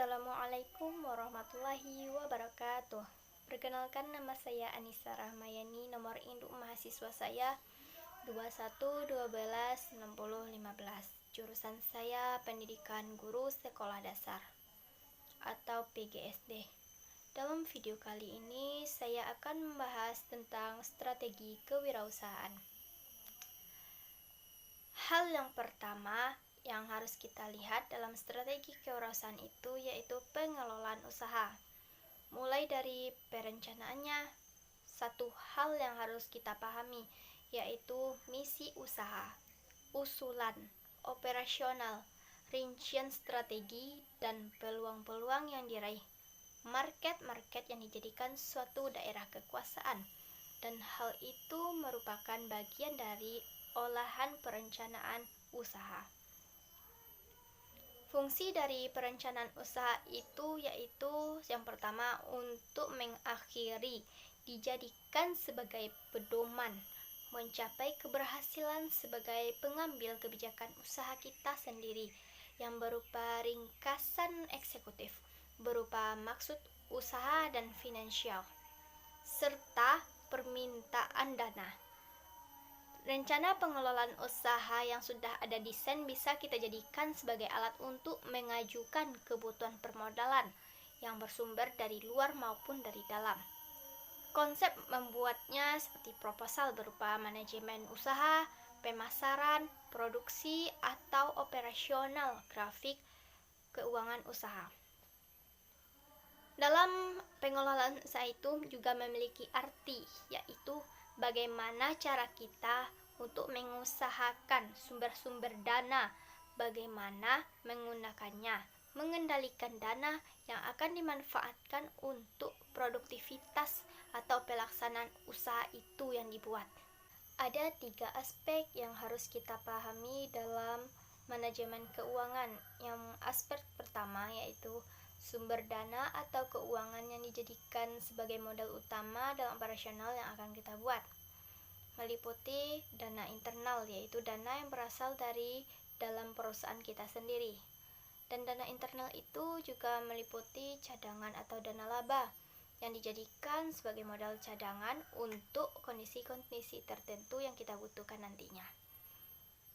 Assalamualaikum warahmatullahi wabarakatuh. Perkenalkan, nama saya Anissa Rahmayani. Nomor induk mahasiswa saya 21126015. Jurusan saya Pendidikan Guru Sekolah Dasar atau PGSD. Dalam video kali ini saya akan membahas tentang strategi kewirausahaan. Hal yang pertama yang harus kita lihat dalam strategi kewirausahaan itu yaitu pengelolaan usaha. Mulai dari perencanaannya, satu hal yang harus kita pahami yaitu misi usaha, usulan, operasional, rincian strategi, dan peluang-peluang yang diraih, market-market yang dijadikan suatu daerah kekuasaan, dan hal itu merupakan bagian dari olahan perencanaan usaha. Fungsi dari perencanaan usaha itu yaitu yang pertama untuk mengakhiri, dijadikan sebagai pedoman mencapai keberhasilan sebagai pengambil kebijakan usaha kita sendiri yang berupa ringkasan eksekutif, berupa maksud usaha dan finansial, serta permintaan dana. Rencana pengelolaan usaha yang sudah ada desain bisa kita jadikan sebagai alat untuk mengajukan kebutuhan permodalan yang bersumber dari luar maupun dari dalam. Konsep membuatnya seperti proposal berupa manajemen usaha, pemasaran, produksi, atau operasional grafik keuangan usaha. Dalam pengelolaan usaha itu juga memiliki arti, yaitu bagaimana cara kita untuk mengusahakan sumber-sumber dana, bagaimana menggunakannya, mengendalikan dana yang akan dimanfaatkan untuk produktivitas atau pelaksanaan usaha itu yang dibuat. Ada 3 aspek yang harus kita pahami dalam manajemen keuangan. Yang aspek pertama yaitu sumber dana atau keuangan yang dijadikan sebagai modal utama dalam operasional yang akan kita buat. Meliputi dana internal, yaitu dana yang berasal dari dalam perusahaan kita sendiri. Dan dana internal itu juga meliputi cadangan atau dana laba yang dijadikan sebagai modal cadangan untuk kondisi-kondisi tertentu yang kita butuhkan nantinya.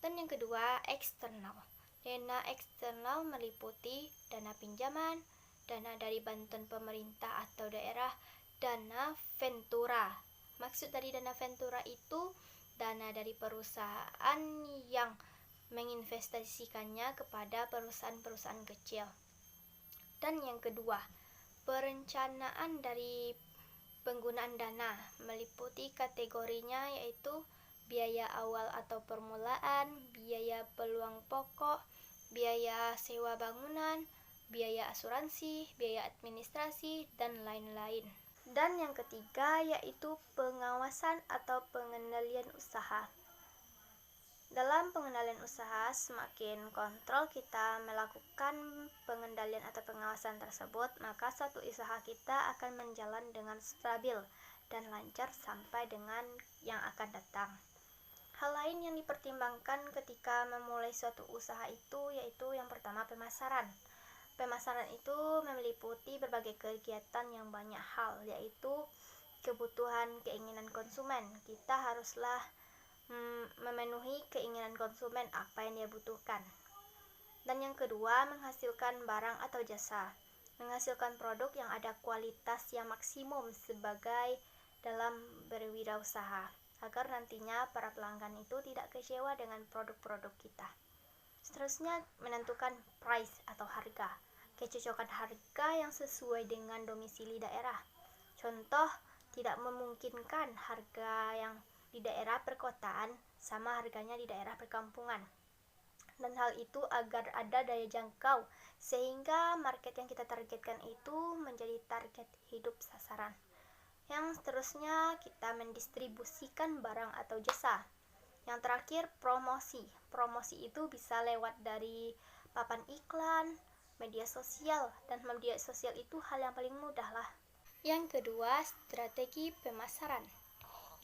Dan yang kedua, eksternal. Dana eksternal meliputi dana pinjaman, dana dari bantuan pemerintah atau daerah, dana ventura. Maksud dari dana ventura itu dana dari perusahaan yang menginvestasikannya kepada perusahaan-perusahaan kecil. Dan yang kedua, perencanaan dari penggunaan dana meliputi kategorinya yaitu biaya awal atau permulaan, biaya peluang pokok, biaya sewa bangunan, biaya asuransi, biaya administrasi, dan lain-lain. Dan yang ketiga yaitu pengawasan atau pengendalian usaha. Dalam pengendalian usaha, semakin kontrol kita melakukan pengendalian atau pengawasan tersebut, maka suatu usaha kita akan menjalan dengan stabil dan lancar sampai dengan yang akan datang. Hal lain yang dipertimbangkan ketika memulai suatu usaha itu yaitu yang pertama pemasaran. Pemasaran itu meliputi berbagai kegiatan yang banyak hal, yaitu kebutuhan keinginan konsumen. Kita haruslah memenuhi keinginan konsumen apa yang dia butuhkan. Dan yang kedua, menghasilkan barang atau jasa. Menghasilkan produk yang ada kualitas yang maksimum sebagai dalam berwirausaha, agar nantinya para pelanggan itu tidak kecewa dengan produk-produk kita. Seterusnya, menentukan price atau harga. Kecocokan harga yang sesuai dengan domisili daerah. Contoh, tidak memungkinkan harga yang di daerah perkotaan sama harganya di daerah perkampungan. Dan hal itu agar ada daya jangkau sehingga market yang kita targetkan itu menjadi target hidup sasaran. Yang seterusnya, kita mendistribusikan barang atau jasa. Yang terakhir, promosi. Promosi itu bisa lewat dari papan iklan, media sosial, dan media sosial itu hal yang paling mudah lah. Yang kedua, strategi pemasaran.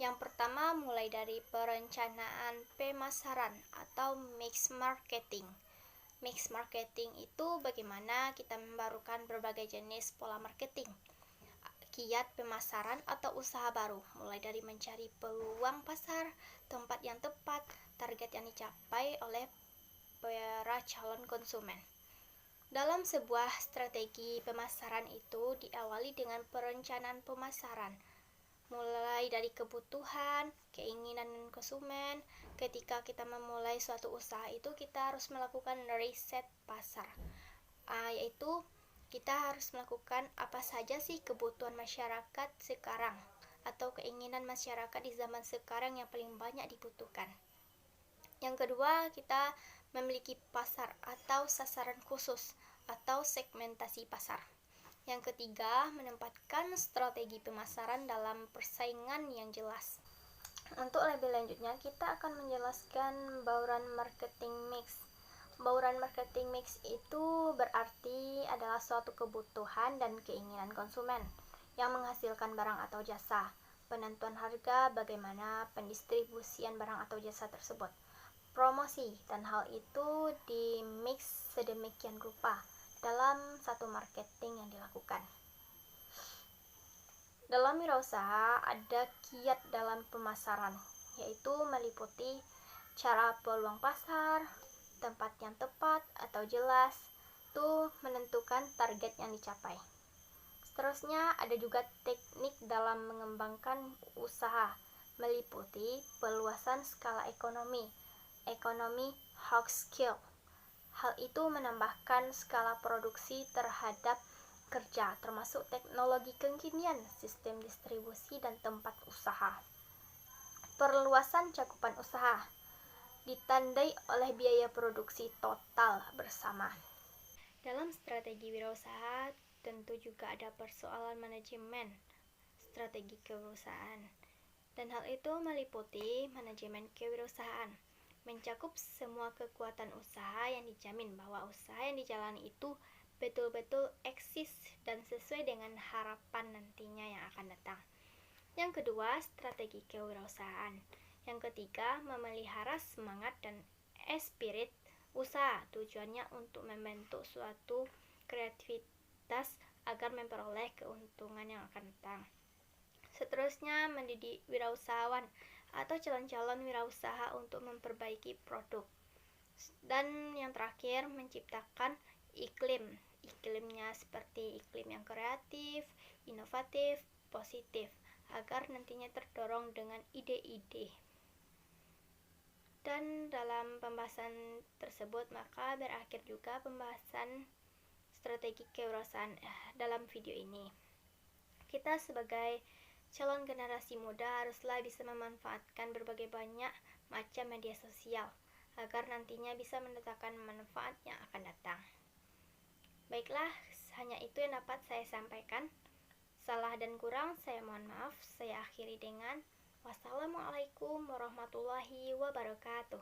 Yang pertama, mulai dari perencanaan pemasaran atau mix marketing. Mix marketing itu bagaimana kita membarukan berbagai jenis pola marketing, kiat pemasaran atau usaha baru, mulai dari mencari peluang pasar, tempat yang tepat, target yang dicapai oleh para calon konsumen. Dalam sebuah strategi pemasaran itu diawali dengan perencanaan pemasaran, mulai dari kebutuhan, keinginan konsumen. Ketika kita memulai suatu usaha itu kita harus melakukan riset pasar, yaitu kita harus melakukan apa saja sih kebutuhan masyarakat sekarang atau keinginan masyarakat di zaman sekarang yang paling banyak dibutuhkan. Yang kedua, kita memiliki pasar atau sasaran khusus atau segmentasi pasar. Yang ketiga, menempatkan strategi pemasaran dalam persaingan yang jelas. Untuk lebih lanjutnya, kita akan menjelaskan bauran marketing mix. Bauran marketing mix itu berarti adalah suatu kebutuhan dan keinginan konsumen yang menghasilkan barang atau jasa. Penentuan harga, bagaimana pendistribusian barang atau jasa tersebut. Promosi, dan hal itu di mix sedemikian rupa dalam satu marketing yang dilakukan. Dalam wirausaha ada kiat dalam pemasaran, yaitu meliputi cara peluang pasar, tempat yang tepat atau jelas, itu menentukan target yang dicapai. Seterusnya ada juga teknik dalam mengembangkan usaha, meliputi perluasan skala ekonomi hard skill. Hal itu menambahkan skala produksi terhadap kerja, termasuk teknologi kekinian, sistem distribusi, dan tempat usaha. Perluasan cakupan usaha ditandai oleh biaya produksi total bersama. Dalam strategi wirausaha tentu juga ada persoalan manajemen strategi kewirausahaan, dan hal itu meliputi manajemen kewirausahaan, mencakup semua kekuatan usaha yang dijamin bahwa usaha yang dijalani itu betul-betul eksis dan sesuai dengan harapan nantinya yang akan datang. Yang kedua, strategi kewirausahaan. Yang ketiga, memelihara semangat dan espirit usaha. Tujuannya untuk membentuk suatu kreativitas agar memperoleh keuntungan yang akan datang. Seterusnya, mendidik wirausahawan atau calon-calon wirausaha untuk memperbaiki produk. Dan yang terakhir, menciptakan iklimnya seperti iklim yang kreatif, inovatif, positif, agar nantinya terdorong dengan ide-ide. Dan dalam pembahasan tersebut maka berakhir juga pembahasan strategi kewirausahaan dalam video ini. Kita sebagai calon generasi muda haruslah bisa memanfaatkan berbagai banyak macam media sosial agar nantinya bisa mendatangkan manfaat yang akan datang. Baiklah, hanya itu yang dapat saya sampaikan. Salah dan kurang saya mohon maaf. Saya akhiri dengan wassalamualaikum warahmatullahi wabarakatuh.